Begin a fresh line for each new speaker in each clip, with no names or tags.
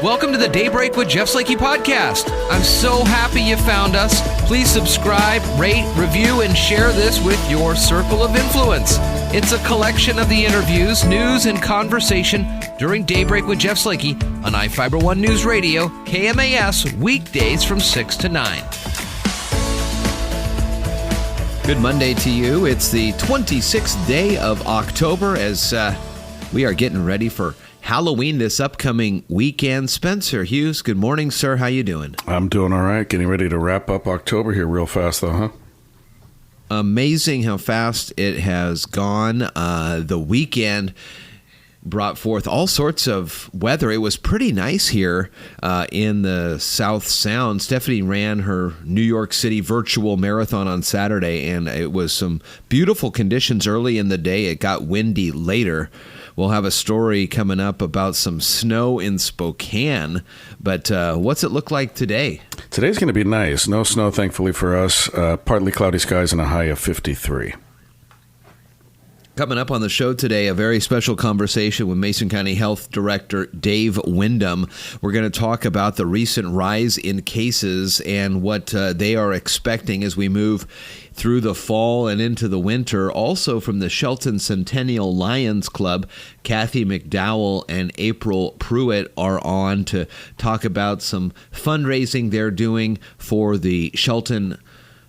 Welcome to the Daybreak with Jeff Slakey podcast. I'm so happy you found us. Please subscribe, rate, review, and share this with your circle of influence. It's a collection of the interviews, news, and conversation during Daybreak with Jeff Slakey on I-Fiber One News Radio, KMAS, weekdays from 6 to 9. Good Monday to you. It's the 26th day of October as we are getting ready for Halloween this upcoming weekend. Spencer Hughes, good morning, sir. How you doing?
I'm doing all right. Getting ready to wrap up October here real fast, though, huh?
Amazing how fast it has gone. The weekend brought forth all sorts of weather. It was pretty nice here in the South Sound. Stephanie ran her New York City virtual marathon on Saturday, and it was some beautiful conditions early in the day. It got windy later. We'll have a story coming up about some snow in Spokane. But what's it look like today?
Today's going to be nice. No snow, thankfully, for us. Partly cloudy skies and a high of 53.
Coming up on the show today, a very special conversation with Mason County Health Director Dave Windom. We're going to talk about the recent rise in cases and what they are expecting as we move through the fall and into the winter. Also from the Shelton Centennial Lions Club, Kathy McDowell and April Pooler are on to talk about some fundraising they're doing for the Shelton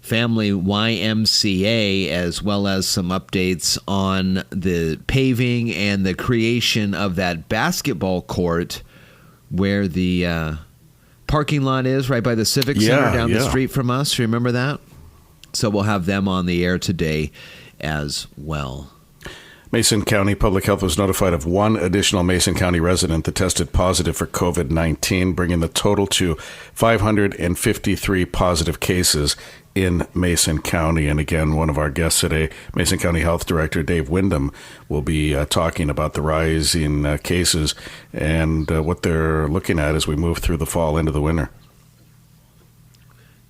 Family YMCA, as well as some updates on the paving and the creation of that basketball court where the parking lot is right by the Civic Center down the street from us. Remember that? So we'll have them on the air today as well.
Mason County Public Health was notified of one additional Mason County resident that tested positive for COVID-19, bringing the total to 553 positive cases in Mason County. And again, one of our guests today, Mason County Health Director Dave Windom, will be talking about the rise in cases and what they're looking at as we move through the fall into the winter.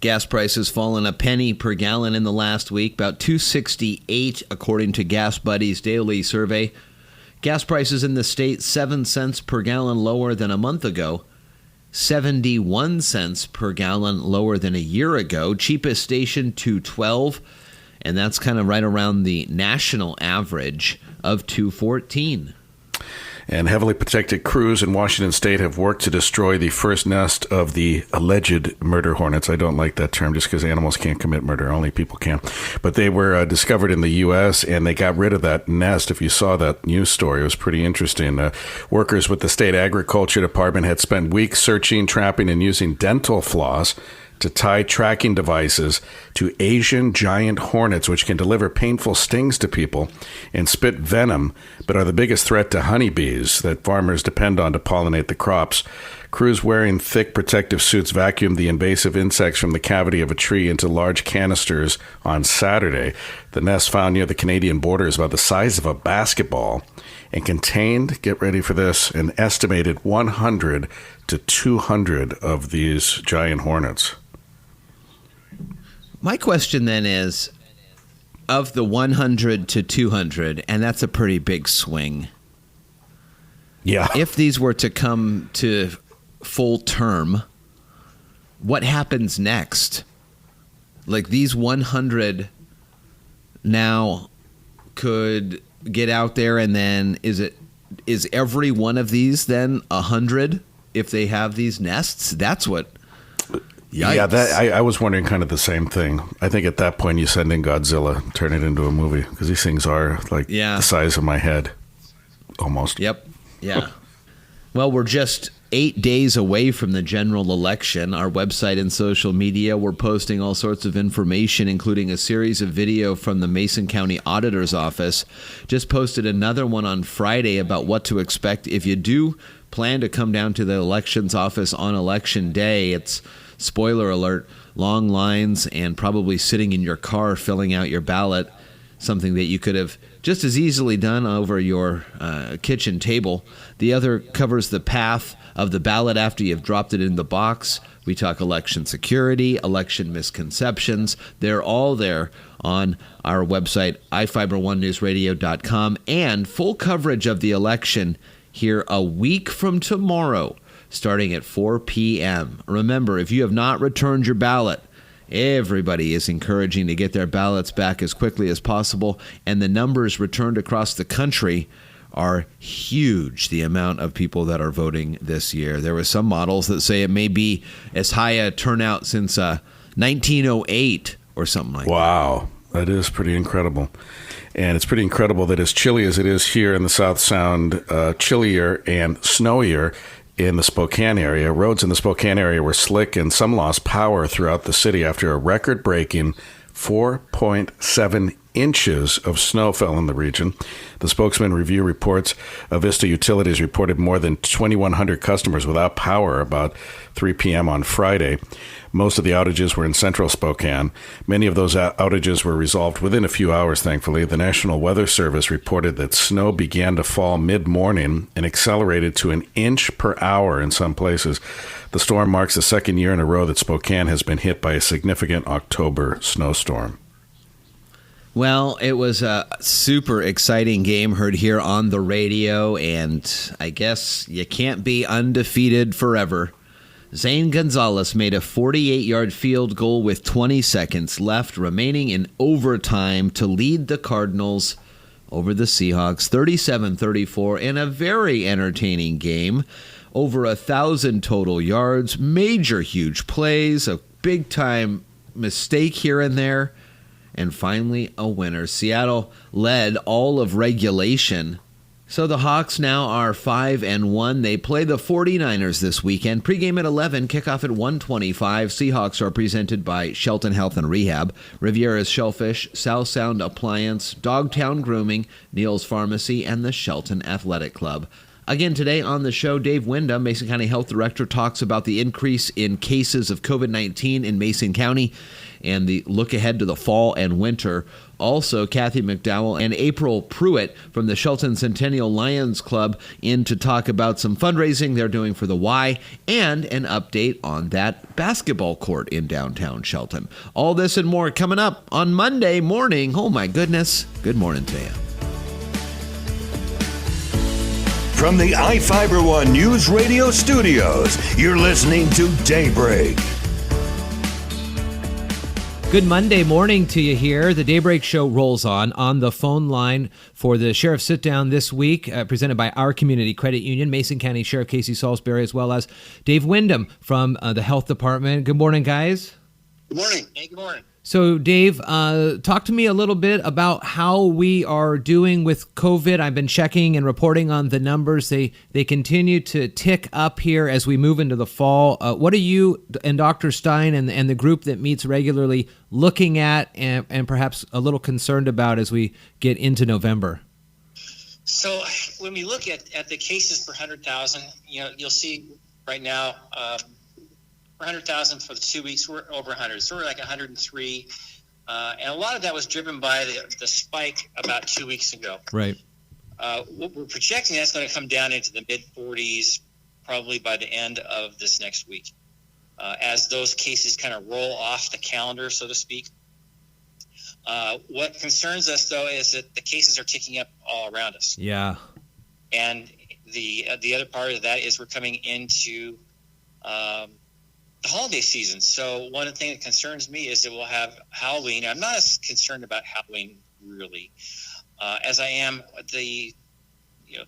Gas prices fallen a penny per gallon in the last week, about $2.68 according to Gas Buddy's daily survey. Gas prices in the state 7 cents per gallon lower than a month ago, 71 cents per gallon lower than a year ago. Cheapest station $2.12, and that's kind of right around the national average of $2.14.
And heavily protected crews in Washington state have worked to destroy the first nest of the alleged murder hornets. I don't like that term just because animals can't commit murder. Only people can. But they were discovered in the U.S., and they got rid of that nest. If you saw that news story, it was pretty interesting. Workers with the state agriculture department had spent weeks searching, trapping, and using dental floss to tie tracking devices to Asian giant hornets, which can deliver painful stings to people and spit venom, but are the biggest threat to honeybees that farmers depend on to pollinate the crops. Crews wearing thick protective suits vacuumed the invasive insects from the cavity of a tree into large canisters on Saturday. The nest found near the Canadian border is about the size of a basketball and contained, get ready for this, an estimated 100 to 200 of these giant hornets.
My question then is, of the 100 to 200, and that's a pretty big swing.
Yeah.
If these were to come to full term, what happens next? Like these 100 now could get out there, and then is every one of these then 100 if they have these nests? That's what. Yikes.
Yeah, I was wondering kind of the same thing. I think at that point you send in Godzilla, turn it into a movie, because these things are like the size of my head, almost.
Yep. Yeah. Well, we're just 8 days away from the general election. Our website and social media, we're posting all sorts of information, including a series of video from the Mason County Auditor's Office. Just posted another one on Friday about what to expect if you do plan to come down to the elections office on election day. It's, spoiler alert, long lines and probably sitting in your car filling out your ballot, something that you could have just as easily done over your kitchen table. The other covers the path of the ballot after you've dropped it in the box. We talk election security, election misconceptions. They're all there on our website, ifiber1newsradio.com, and full coverage of the election here a week from tomorrow. starting at 4 p.m. Remember, if you have not returned your ballot, everybody is encouraging to get their ballots back as quickly as possible, and the numbers returned across the country are huge, the amount of people that are voting this year. There were some models that say it may be as high a turnout since 1908 or something like that.
Wow, that is pretty incredible. And it's pretty incredible that as chilly as it is here in the South Sound, chillier and snowier in the Spokane area. Roads in the Spokane area were slick and some lost power throughout the city after a record-breaking 4.7 inches of snow fell in the region. The Spokesman Review reports Avista Utilities reported more than 2,100 customers without power about 3 p.m. on Friday. Most of the outages were in central Spokane. Many of those outages were resolved within a few hours, thankfully. The National Weather Service reported that snow began to fall mid-morning and accelerated to 1 inch per hour in some places. The storm marks the second year in a row that Spokane has been hit by a significant October snowstorm.
Well, it was a super exciting game heard here on the radio, and I guess you can't be undefeated forever. Zane Gonzalez made a 48-yard field goal with 20 seconds left remaining in overtime to lead the Cardinals over the Seahawks 37-34 in a very entertaining game. Over 1,000 total yards, major huge plays, a big-time mistake here and there, and finally a winner. Seattle led all of regulation. So the Hawks now are 5-1. They play the 49ers this weekend. Pregame at 11, kickoff at 1:25. Seahawks are presented by Shelton Health and Rehab, Riviera's Shellfish, South Sound Appliance, Dogtown Grooming, Neal's Pharmacy, and the Shelton Athletic Club. Again, today on the show, Dave Windom, Mason County Health Director, talks about the increase in cases of COVID-19 in Mason County and the look ahead to the fall and winter. Also, Kathy McDowell and April Pooler from the Shelton Centennial Lions Club in to talk about some fundraising they're doing for the Y and an update on that basketball court in downtown Shelton. All this and more coming up on Monday morning. Oh, my goodness. Good morning to you.
From the iFiber One News Radio studios, you're listening to Daybreak.
Good Monday morning to you here. The Daybreak Show rolls on the phone line for the Sheriff's Sit-Down this week, presented by our Community Credit Union, Mason County Sheriff Casey Salisbury, as well as Dave Windom from the Health Department. Good morning, guys.
Good morning. Hey, good morning.
So, Dave, talk to me a little bit about how we are doing with COVID. I've been checking and reporting on the numbers. They continue to tick up here as we move into the fall. What are you and Dr. Stein and the group that meets regularly looking at and perhaps a little concerned about as we get into November?
So when we look at the cases per 100,000, you'll see right now 100,000 for the 2 weeks, we're over 100. So we're like 103. And a lot of that was driven by the spike about 2 weeks ago.
Right.
What we're projecting, that's going to come down into the mid-40s probably by the end of this next week. As those cases kind of roll off the calendar, so to speak. What concerns us, though, is that the cases are ticking up all around us.
Yeah.
And the other part of that is we're coming into the holiday season. So one of the things that concerns me is that we'll have Halloween. I'm not as concerned about Halloween really as I am the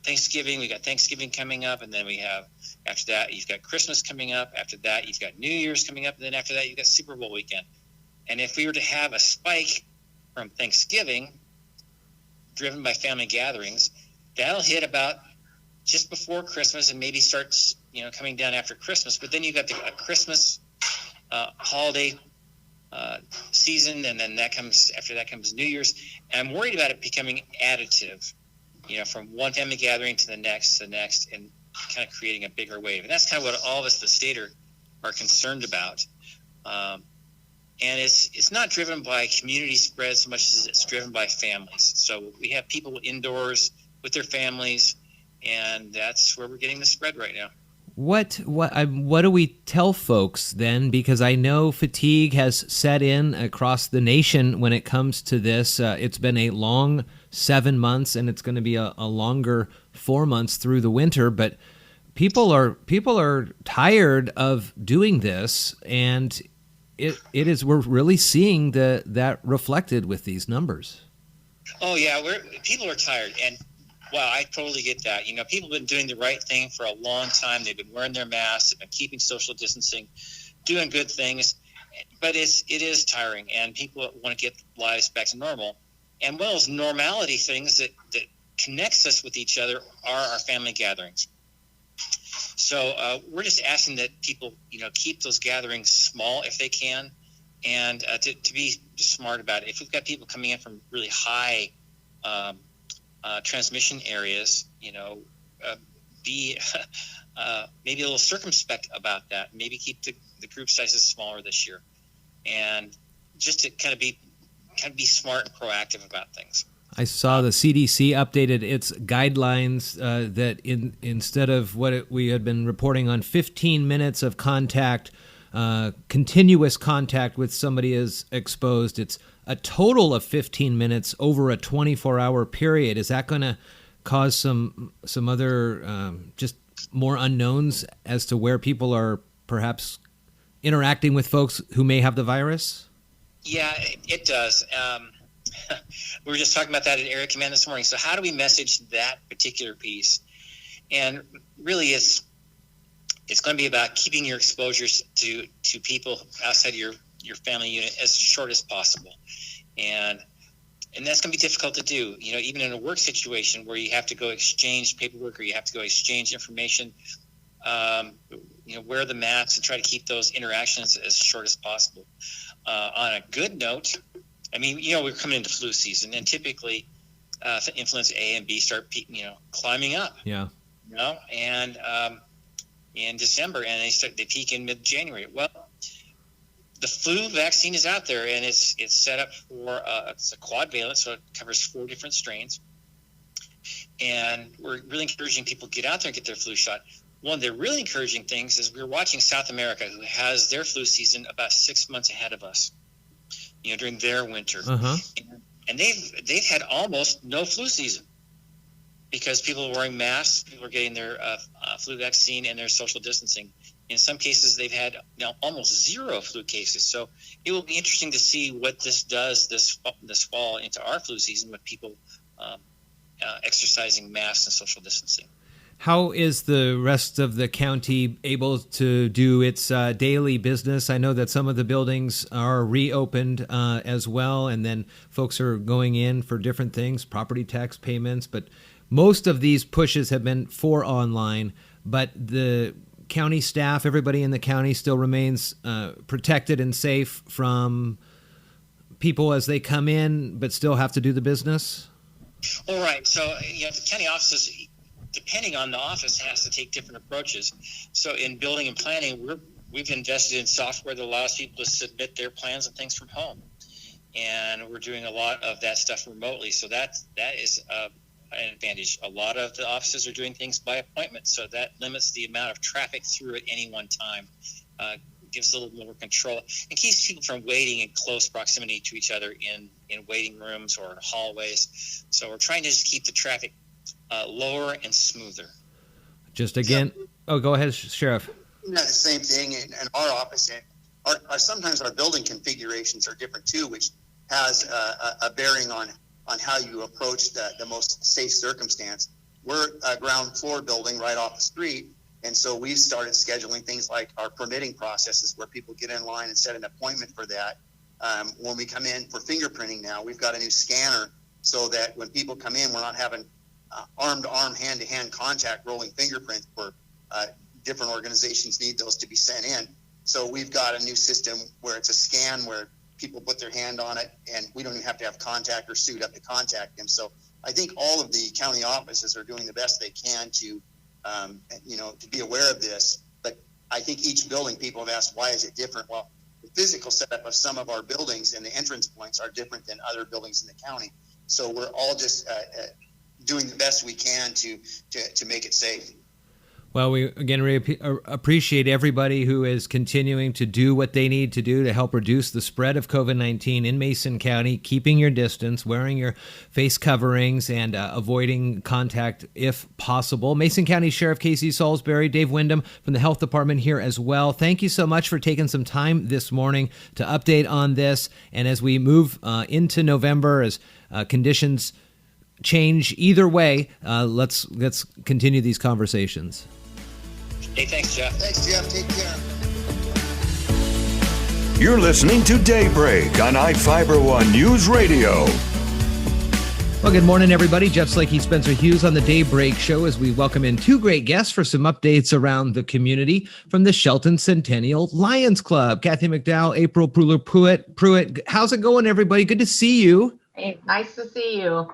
Thanksgiving. We got Thanksgiving coming up, and then we have after that you've got Christmas coming up. After that you've got New Year's coming up, and then after that you've got Super Bowl weekend. And if we were to have a spike from Thanksgiving driven by family gatherings, that'll hit about just before Christmas and maybe starts coming down after Christmas. But then you've got the Christmas holiday season, and then after that comes New Year's. And I'm worried about it becoming additive, from one family gathering to the next, and kind of creating a bigger wave. And that's kind of what all of us, the state, are concerned about. And it's not driven by community spread so much as it's driven by families. So we have people indoors with their families, and that's where we're getting the spread right now.
What do we tell folks then? Because I know fatigue has set in across the nation when it comes to this. It's been a long 7 months, and it's going to be a longer 4 months through the winter. But people are tired of doing this, and we're really seeing that reflected with these numbers.
Oh yeah, people are tired, and wow, I totally get that. People have been doing the right thing for a long time. They've been wearing their masks, they've been keeping social distancing, doing good things, but it is tiring, and people want to get lives back to normal. And one of those normality things that connects us with each other are our family gatherings. So we're just asking that people, keep those gatherings small if they can, and to be smart about it. If we've got people coming in from really high transmission areas, be maybe a little circumspect about that. Maybe keep the group sizes smaller this year, and just to kind of be smart and proactive about things.
I saw the CDC updated its guidelines that instead of what we had been reporting on 15 minutes of contact, continuous contact with somebody is exposed, it's a total of 15 minutes over a 24-hour period. Is that going to cause some other just more unknowns as to where people are perhaps interacting with folks who may have the virus?
Yeah, it does. We were just talking about that at Area Command this morning. So how do we message that particular piece? And really, it's going to be about keeping your exposures to people outside your family unit as short as possible. And that's going to be difficult to do. Even in a work situation where you have to go exchange paperwork or you have to go exchange information, wear the masks and try to keep those interactions as short as possible. On a good note, we're coming into flu season, and typically influenza A and B start, climbing up.
Yeah.
And in December, and they peak in mid-January. Well, the flu vaccine is out there, and it's set up for it's a quadvalent, so it covers 4 different strains. And we're really encouraging people to get out there and get their flu shot. One of the really encouraging things is we're watching South America, who has their flu season about 6 months ahead of us, during their winter.
Uh-huh.
And they've had almost no flu season because people are wearing masks, people are getting their flu vaccine, and their social distancing. In some cases, they've had almost 0 flu cases. So it will be interesting to see what this does this fall into our flu season with people exercising masks and social distancing.
How is the rest of the county able to do its daily business? I know that some of the buildings are reopened as well, and then folks are going in for different things, property tax payments, but most of these pushes have been for online, but the county staff, everybody in the county still remains protected and safe from people as they come in, but still have to do the business?
All right. So, the county offices, depending on the office, has to take different approaches. So in building and planning, we've invested in software that allows people to submit their plans and things from home. And we're doing a lot of that stuff remotely. So that is an advantage. A lot of the offices are doing things by appointment, so that limits the amount of traffic through at any one time. Gives a little more control and keeps people from waiting in close proximity to each other in waiting rooms or hallways. So we're trying to just keep the traffic lower and smoother.
Just again, go ahead, Sheriff.
The same thing in our office. Sometimes our building configurations are different too, which has a bearing on how you approach the most safe circumstance. We're a ground floor building right off the street, and so we've started scheduling things like our permitting processes where people get in line and set an appointment for that. When we come in for fingerprinting now, we've got a new scanner so that when people come in, we're not having arm-to-arm, hand-to-hand contact rolling fingerprints where different organizations need those to be sent in. So we've got a new system where it's a scan where people put their hand on it, and we don't even have to have contact or suit up to contact them. So I think all of the county offices are doing the best they can to be aware of this. But I think each building, people have asked, why is it different? Well, the physical setup of some of our buildings and the entrance points are different than other buildings in the county. So we're all just doing the best we can to make it safe.
Well, we again appreciate everybody who is continuing to do what they need to do to help reduce the spread of COVID-19 in Mason County, keeping your distance, wearing your face coverings, and avoiding contact if possible. Mason County Sheriff Casey Salisbury, Dave Windom from the Health Department here as well. Thank you so much for taking some time this morning to update on this. And as we move into November, as conditions change either way, let's continue these conversations.
Hey, thanks, Jeff.
Thanks, Jeff. Take care.
You're listening to Daybreak on iFiber One News Radio.
Well, good morning, everybody. Jeff Slakey, Spencer Hughes on the Daybreak Show as we welcome in two great guests for some updates around the community from the Shelton Centennial Lions Club. Kathy McDowell, April Pruitt. How's it going, everybody? Good to see you.
Hey, nice to see you.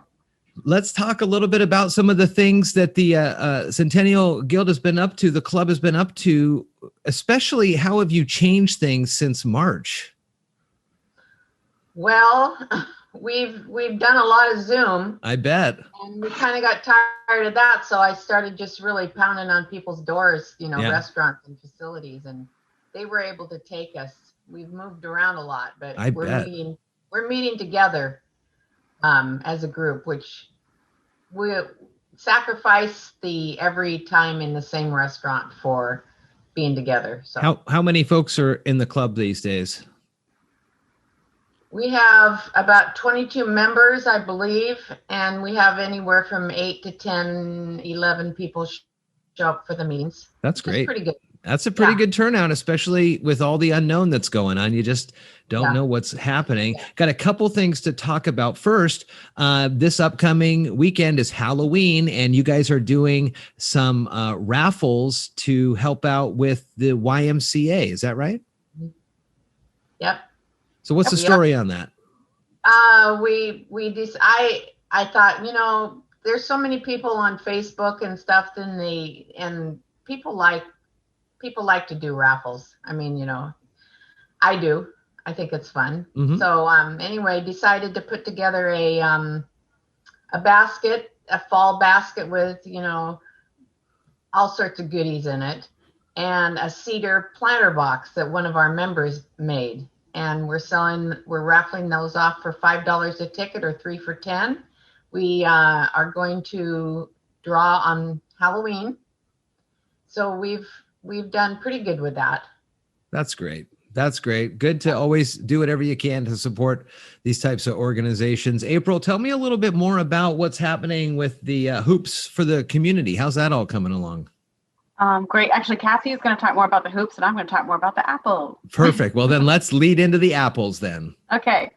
Let's talk a little bit about some of the things that the Centennial Guild has been up to, the club has been up to, especially how have you changed things since March?
Well, we've done a lot of Zoom.
I bet.
And we kind of got tired of that, so I started just really pounding on people's doors, restaurants and facilities, and they were able to take us. We've moved around a lot, but we're meeting together as a group, which we sacrifice the every time in the same restaurant for being together. So
how many folks are in the club these days?
We have about 22 members, I believe, and we have anywhere from 8 to 10, 11 people show up for the meetings.
That's great.
Pretty good.
That's a pretty good turnout, especially with all the unknown that's going on. You just don't know what's happening. Got a couple things to talk about. First, this upcoming weekend is Halloween, and you guys are doing some raffles to help out with the YMCA. Is that right?
Yep.
So what's the story on that?
I thought, there's so many people on Facebook and stuff, and people like to do raffles. I mean, I do. I think it's fun. Mm-hmm. So anyway, decided to put together a basket, a fall basket with, all sorts of goodies in it, and a cedar planter box that one of our members made. And we're raffling those off for $5 a ticket or 3 for $10. We are going to draw on Halloween. So we've done pretty good with that. That's great.
That's great. Good to always do whatever you can to support these types of organizations. April, tell me a little bit more about what's happening with the hoops for the community. How's that all coming along?
Great. Actually, Kathy is going to talk more about the hoops, and I'm going to talk more about the apples.
Perfect. Well, then let's lead into the apples then.
Okay.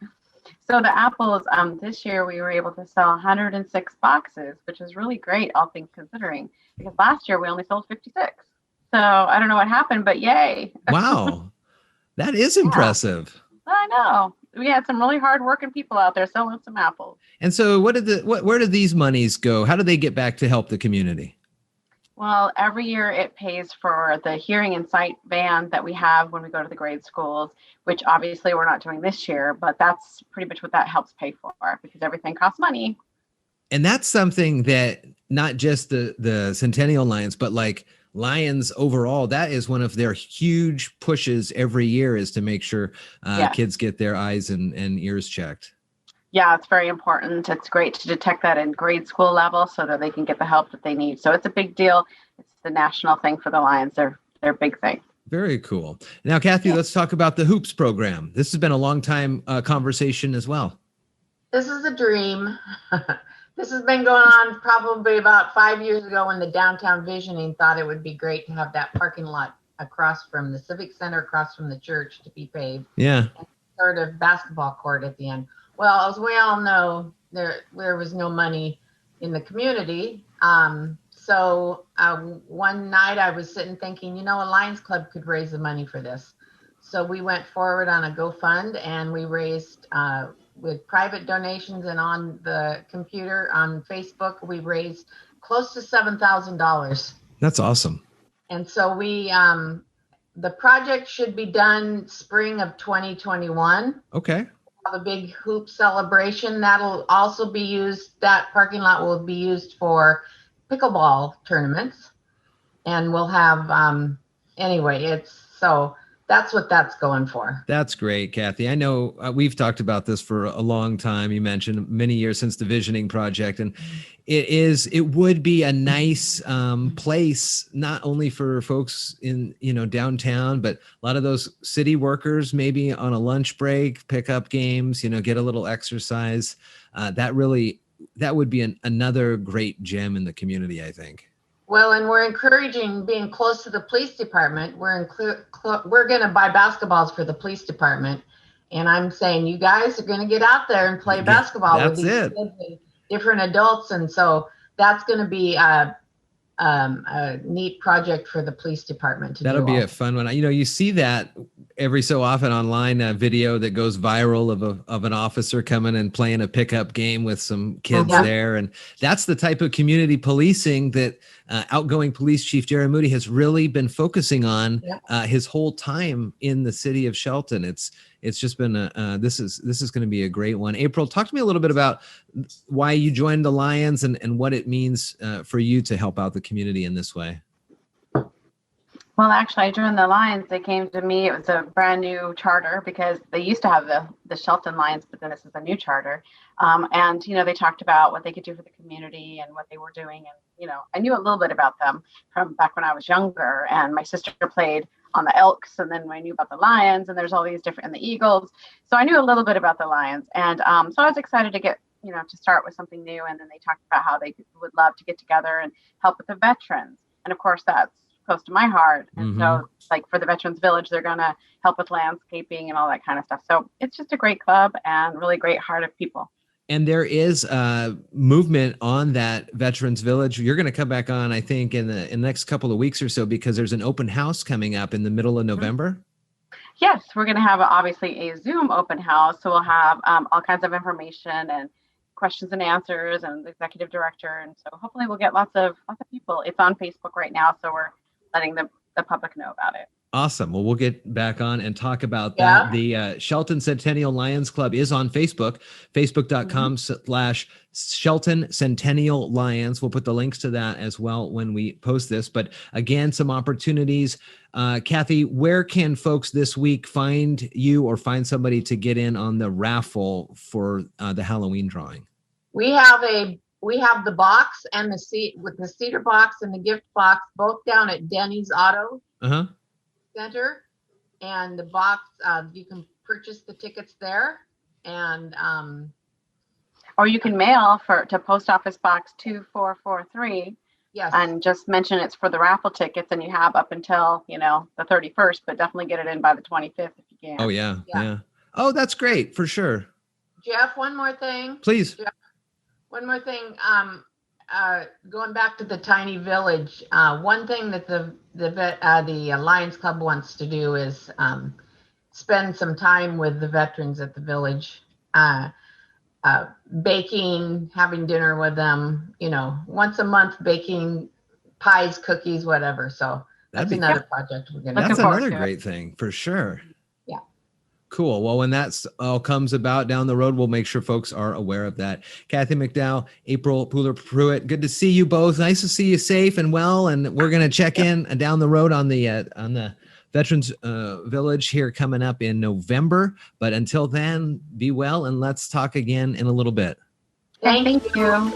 So the apples, this year we were able to sell 106 boxes, which is really great, all things considering, because last year we only sold 56. So I don't know what happened, but yay.
Wow. That is impressive.
I know. We had some really hard-working people out there selling some apples.
And so where did these monies go? How do they get back to help the community?
Well, every year it pays for the hearing and sight van that we have when we go to the grade schools, which obviously we're not doing this year, but that's pretty much what that helps pay for because everything costs money.
And that's something that not just the Centennial Lions, but like Lions overall, that is one of their huge pushes every year is to make sure kids get their eyes and ears checked.
Yeah, it's very important. It's great to detect that in grade school level so that they can get the help that they need. So it's a big deal. It's the national thing for the Lions. They're big thing.
Very cool. Now, Kathy, let's talk about the Hoops program. This has been a long time conversation as well.
This is a dream. This has been going on probably about 5 years ago when the Downtown Visioning thought it would be great to have that parking lot across from the Civic Center, across from the church to be paved.
Yeah.
And sort of basketball court at the end. Well, as we all know, there was no money in the community. So one night I was sitting thinking, a Lions Club could raise the money for this. So we went forward on a GoFund and we raised with private donations and on the computer on Facebook, we raised close to $7,000.
That's awesome.
And so we, the project should be done spring of 2021.
Okay.
Have a big hoop celebration. That'll also be used, that parking lot will be used for pickleball tournaments. and we'll have, anyway, that's what that's going for.
That's great, Kathy. I know we've talked about this for a long time. You mentioned many years since the Visioning Project, and it would be a nice place, not only for folks in, downtown, but a lot of those city workers, maybe on a lunch break, pick up games, get a little exercise. That would be another great gem in the community, I think.
Well, and we're encouraging being close to the police department. We're going to buy basketballs for the police department, and I'm saying you guys are going to get out there and play basketball with these kids and different adults, and so that's going to be a neat project for the police department to do.
That'll be a fun one. You see that every so often online, a video that goes viral of an officer coming and playing a pickup game with some kids there. And that's the type of community policing that outgoing police chief Jerry Moody has really been focusing on his whole time in the city of Shelton. It's just been this is going to be a great one. April, talk to me a little bit about why you joined the Lions and what it means for you to help out the community in this way.
Well, actually, I joined the Lions. They came to me. It was a brand new charter because they used to have the Shelton Lions, but then this is a new charter. And, they talked about what they could do for the community and what they were doing. And, I knew a little bit about them from back when I was younger. And my sister played on the Elks, and then I knew about the Lions, and there's all these different, and the Eagles. So I knew a little bit about the Lions. And so I was excited to get, to start with something new. And then they talked about how they would love to get together and help with the veterans. And of course, that's close to my heart. And so like for the Veterans Village, they're going to help with landscaping and all that kind of stuff. So it's just a great club and really great heart of people.
And there is a movement on that Veterans Village. You're going to come back on, I think, in the next couple of weeks or so, because there's an open house coming up in the middle of November.
Yes, we're going to have obviously a Zoom open house. So we'll have all kinds of information and questions and answers and the executive director. And so hopefully we'll get lots of people. It's on Facebook right now. So we're letting the public know about it.
Awesome. Well, we'll get back on and talk about that. The Shelton Centennial Lions Club is on Facebook, facebook.com/Shelton Centennial Lions. We'll put the links to that as well when we post this. But again, some opportunities. Kathy, where can folks this week find you or find somebody to get in on the raffle for the Halloween drawing?
We have the box and the cedar box and the gift box, both down at Denny's Auto Center. And the box, you can purchase the tickets there, and
or you can mail to Post Office Box 2443.
Yes.
And just mention it's for the raffle tickets, and you have up until the 31st, but definitely get it in by the 25th if you can.
Oh yeah. Oh, that's great for sure.
Jeff, one more thing.
Please.
Jeff, one more thing. Going back to the tiny village, one thing that the Lions Club wants to do is spend some time with the veterans at the village, baking, having dinner with them, once a month, baking pies, cookies, whatever. So that's another project we're going to do.
That's another great thing for sure. Cool. Well, when that all comes about down the road, we'll make sure folks are aware of that. Kathy McDowell, April Pooler-Pruitt, good to see you both. Nice to see you safe and well. And we're going to check in down the road on the Veterans Village here coming up in November. But until then, be well, and let's talk again in a little bit.
Thank you.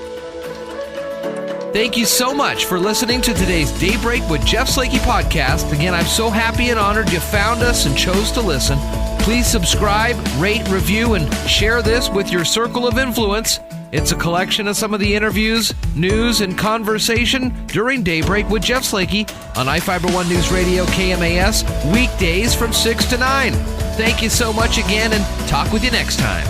Thank you so much for listening to today's Daybreak with Jeff Slakey podcast. Again, I'm so happy and honored you found us and chose to listen. Please subscribe, rate, review, and share this with your circle of influence. It's a collection of some of the interviews, news, and conversation during Daybreak with Jeff Slakey on iFiber One News Radio KMAS, weekdays from 6 to 9. Thank you so much again, and talk with you next time.